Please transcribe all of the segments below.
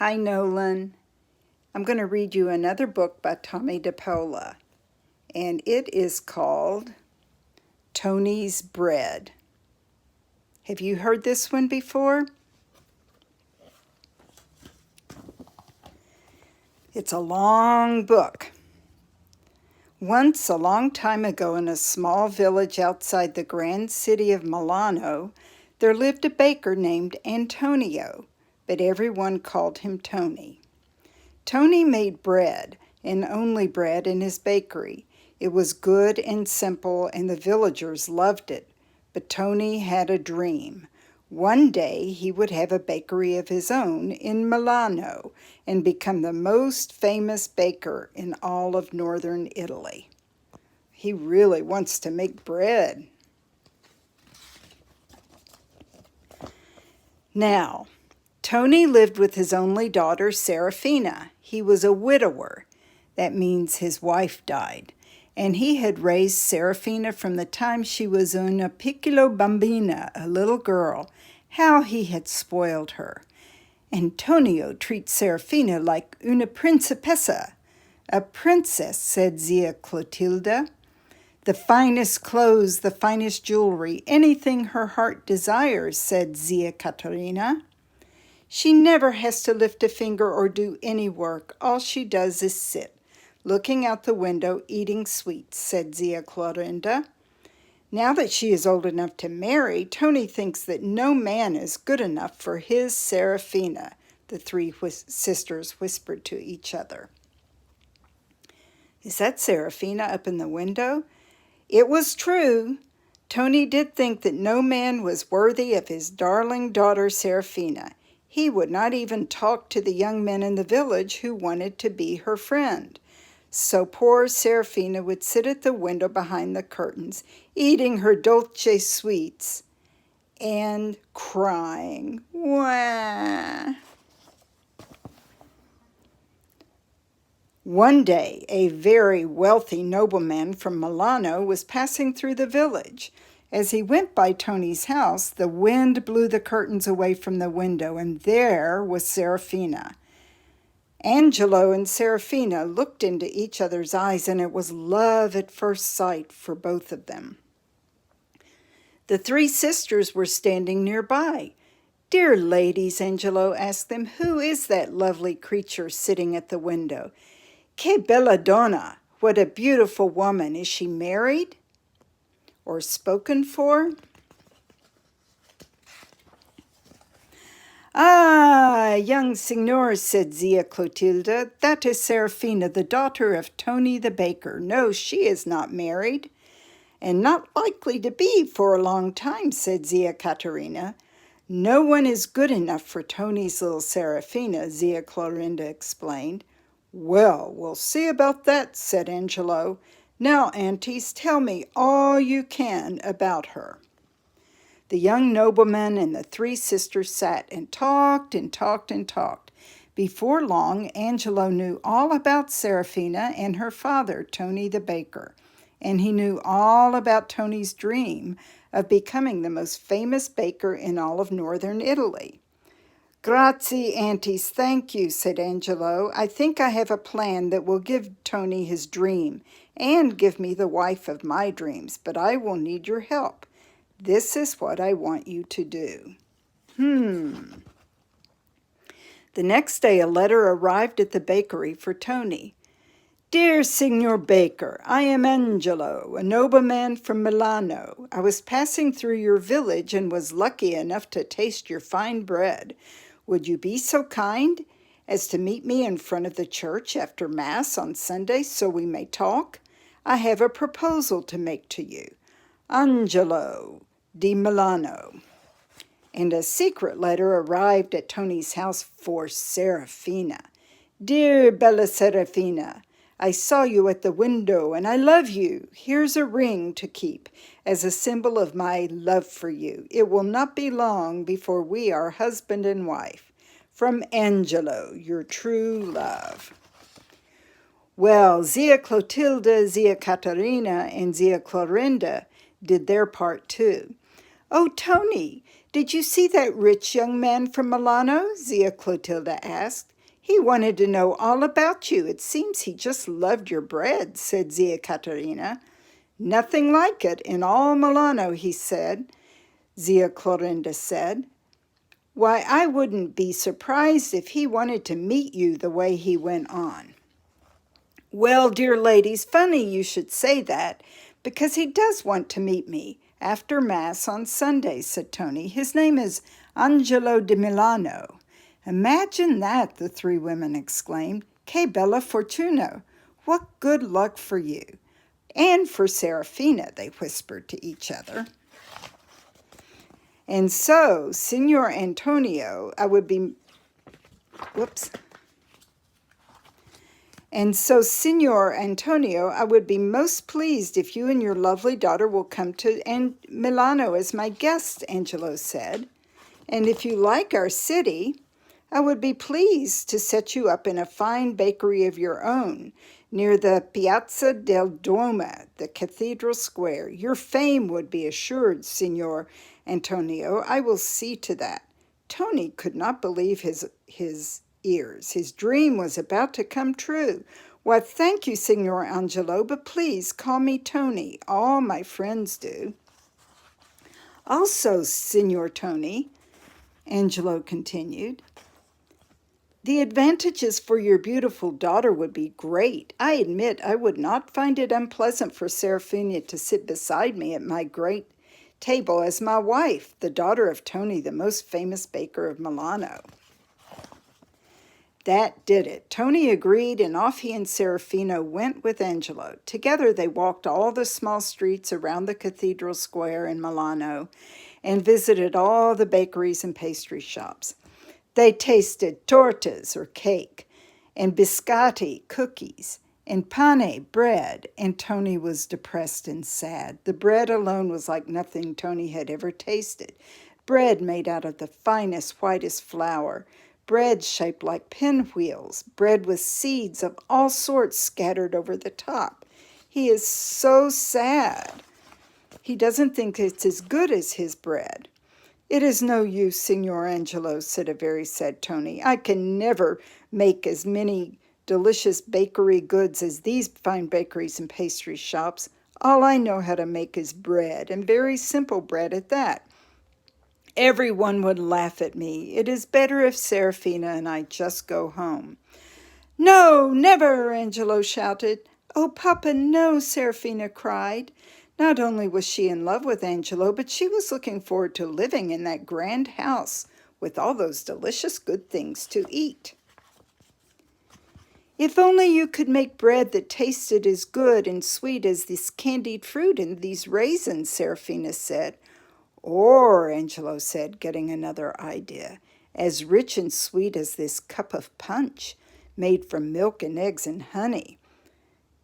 Hi, Nolan. I'm going to read you another book by Tommy dePaola, and it is called Tony's Bread. Have you heard this one before? It's a long book. Once, a long time ago, in a small village outside the grand city of Milano, there lived a baker named Antonio, but everyone called him Tony. Tony made bread, and only bread, in his bakery. It was good and simple, and the villagers loved it. But Tony had a dream. One day he would have a bakery of his own in Milano and become the most famous baker in all of northern Italy. He really wants to make bread. Now, Tony lived with his only daughter, Serafina. He was a widower. That means his wife died. And he had raised Serafina from the time she was una piccolo bambina, a little girl. How he had spoiled her. Antonio treats Serafina like una principessa. A princess, said Zia Clotilda. The finest clothes, the finest jewelry, anything her heart desires, said Zia Caterina. She never has to lift a finger or do any work. All she does is sit, looking out the window, eating sweets, said Zia Clorinda. Now that she is old enough to marry, Tony thinks that no man is good enough for his Serafina, the three sisters whispered to each other. Is that Serafina up in the window? It was true. Tony did think that no man was worthy of his darling daughter Serafina. He would not even talk to the young men in the village who wanted to be her friend. So poor Serafina would sit at the window behind the curtains, eating her dolce sweets and crying. Wah! One day, a very wealthy nobleman from Milano was passing through the village. As he went by Tony's house, the wind blew the curtains away from the window, and there was Serafina. Angelo and Serafina looked into each other's eyes, and it was love at first sight for both of them. The three sisters were standing nearby. Dear ladies, Angelo asked them, who is that lovely creature sitting at the window? Che bella donna! What a beautiful woman! Is she married? Or spoken for? Ah, young signor, said Zia Clotilda, that is Serafina, the daughter of Tony the baker. No, she is not married. And not likely to be for a long time, said Zia Caterina. No one is good enough for Tony's little Serafina, Zia Clorinda explained. Well, we'll see about that, said Angelo. Now, aunties, tell me all you can about her. The young nobleman and the three sisters sat and talked and talked and talked. Before long, Angelo knew all about Serafina and her father, Tony the baker, and he knew all about Tony's dream of becoming the most famous baker in all of northern Italy. Grazie, aunties, thank you, said Angelo. I think I have a plan that will give Tony his dream and give me the wife of my dreams, but I will need your help. This is what I want you to do. The next day a letter arrived at the bakery for Tony. Dear Signor Baker, I am Angelo, a nobleman from Milano. I was passing through your village and was lucky enough to taste your fine bread. Would you be so kind as to meet me in front of the church after Mass on Sunday so we may talk? I have a proposal to make to you. Angelo di Milano. And a secret letter arrived at Tony's house for Serafina. Dear bella Serafina, I saw you at the window and I love you. Here's a ring to keep as a symbol of my love for you. It will not be long before we are husband and wife. From Angelo, your true love. Well, Zia Clotilda, Zia Caterina, and Zia Clorinda did their part too. Oh, Tony, Did you see that rich young man from Milano? Zia Clotilda asked. He wanted to know all about you. It seems he just loved your bread, said Zia Caterina. Nothing like it in all Milano, he said. Zia Clorinda said. Why, I wouldn't be surprised if he wanted to meet you, the way he went on. Well, dear ladies, funny you should say that, because he does want to meet me after Mass on Sunday, said Tony. His name is Angelo di Milano. Imagine that, the three women exclaimed. Che bella fortuna! What good luck for you! And for Serafina, they whispered to each other. And so, Signor Antonio, I would be most pleased if you and your lovely daughter will come to Milano as my guest, Angelo said. And if you like our city, I would be pleased to set you up in a fine bakery of your own, near the Piazza del Duomo, the cathedral square. Your fame would be assured, Signor Antonio. I will see to that. Tony could not believe his ears. His dream was about to come true. Why, thank you, Signor Angelo, but please call me Tony. All my friends do. Also, Signor Tony, Angelo continued, the advantages for your beautiful daughter would be great. I admit I would not find it unpleasant for Serafina to sit beside me at my great table as my wife, the daughter of Tony, the most famous baker of Milano. That did it. Tony agreed, and off he and Serafina went with Angelo. Together they walked all the small streets around the cathedral square in Milano and visited all the bakeries and pastry shops. They tasted tortas, or cake, and biscotti, cookies, and pane, bread, and Tony was depressed and sad. The bread alone was like nothing Tony had ever tasted. Bread made out of the finest, whitest flour, bread shaped like pinwheels, bread with seeds of all sorts scattered over the top. He is so sad. He doesn't think it's as good as his bread. It is no use, Signor Angelo, said a very sad Tony. I can never make as many delicious bakery goods as these fine bakeries and pastry shops. All I know how to make is bread, and very simple bread at that. Everyone would laugh at me. It is better if Serafina and I just go home. No, never, Angelo shouted. Oh, Papa, no, Serafina cried. Not only was she in love with Angelo, but she was looking forward to living in that grand house with all those delicious good things to eat. If only you could make bread that tasted as good and sweet as this candied fruit and these raisins, Serafina said. Or, Angelo said, getting another idea, as rich and sweet as this cup of punch made from milk and eggs and honey.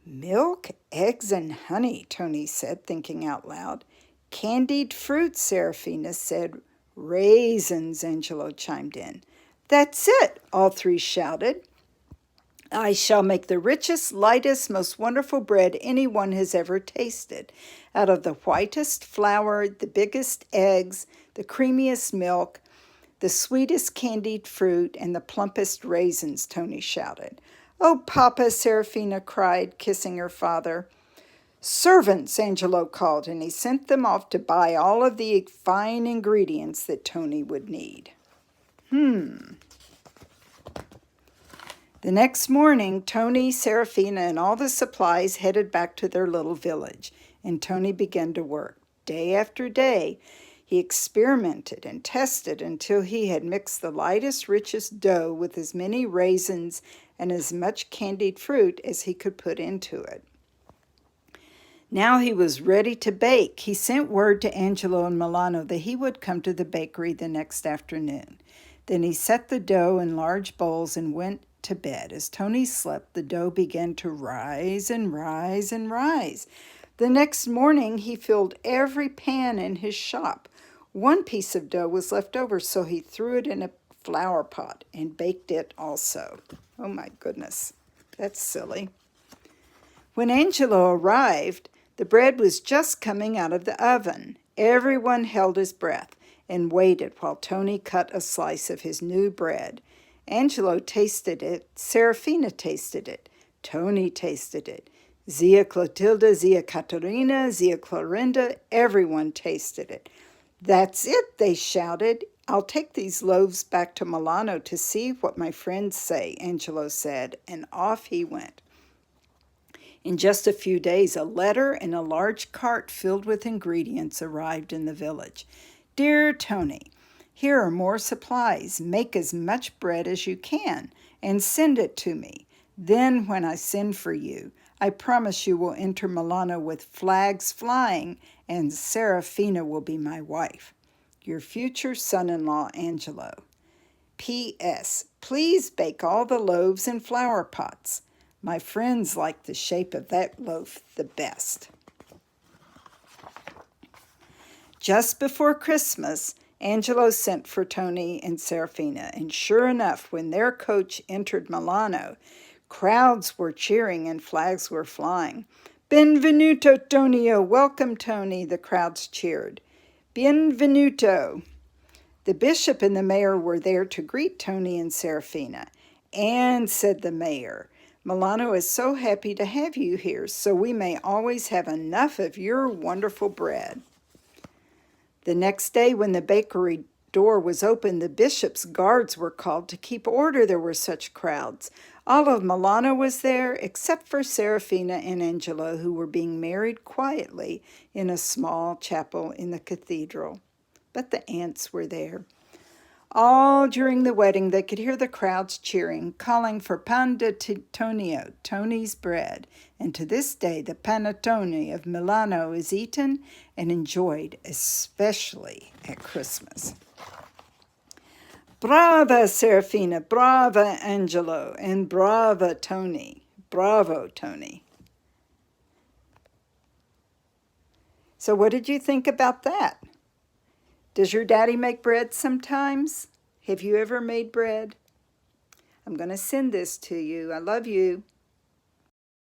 Milk, eggs, and honey, Tony said, thinking out loud. Candied fruit, Serafina said. Raisins, Angelo chimed in. That's it, all three shouted. I shall make the richest, lightest, most wonderful bread anyone has ever tasted. Out of the whitest flour, the biggest eggs, the creamiest milk, the sweetest candied fruit, and the plumpest raisins, Tony shouted. Oh, Papa, Serafina cried, kissing her father. Servants, Angelo called, and he sent them off to buy all of the fine ingredients that Tony would need. The next morning, Tony, Serafina, and all the supplies headed back to their little village, and Tony began to work. Day after day, he experimented and tested until he had mixed the lightest, richest dough with as many raisins and as much candied fruit as he could put into it. Now he was ready to bake. He sent word to Angelo in Milano that he would come to the bakery the next afternoon. Then he set the dough in large bowls and went to bed. As Tony slept, the dough began to rise and rise and rise. The next morning, he filled every pan in his shop. One piece of dough was left over, so he threw it in a flower pot and baked it also. Oh my goodness, that's silly. When Angelo arrived, the bread was just coming out of the oven. Everyone held his breath. and waited while Tony cut a slice of his new bread. Angelo tasted it, Serafina tasted it, Tony tasted it. Zia Clotilda, Zia Caterina, Zia Clorinda, everyone tasted it. "That's it," they shouted. "I'll take these loaves back to Milano to see what my friends say," Angelo said, and off he went. In just a few days, a letter and a large cart filled with ingredients arrived in the village. "Dear Tony, here are more supplies. Make as much bread as you can and send it to me. Then when I send for you, I promise you will enter Milano with flags flying, and Serafina will be my wife. Your future son-in-law, Angelo. P.S. Please bake all the loaves in flower pots. My friends like the shape of that loaf the best." Just before Christmas, Angelo sent for Tony and Serafina, and sure enough, when their coach entered Milano, crowds were cheering and flags were flying. "Benvenuto, Tonio! Welcome, Tony!" the crowds cheered. "Benvenuto!" The bishop and the mayor were there to greet Tony and Serafina. "And," said the mayor, "Milano is so happy to have you here, so we may always have enough of your wonderful bread." The next day, when the bakery door was open, the bishop's guards were called to keep order. There were such crowds. All of Milano was there, except for Serafina and Angelo, who were being married quietly in a small chapel in the cathedral. But the aunts were there. All during the wedding, they could hear the crowds cheering, calling for pan de Tonio, Tony's bread. And to this day, the panettone of Milano is eaten and enjoyed, especially at Christmas. Brava, Serafina, brava, Angelo, and brava, Tony. Bravo, Tony. So what did you think about that? Does your daddy make bread sometimes? Have you ever made bread? I'm going to send this to you. I love you.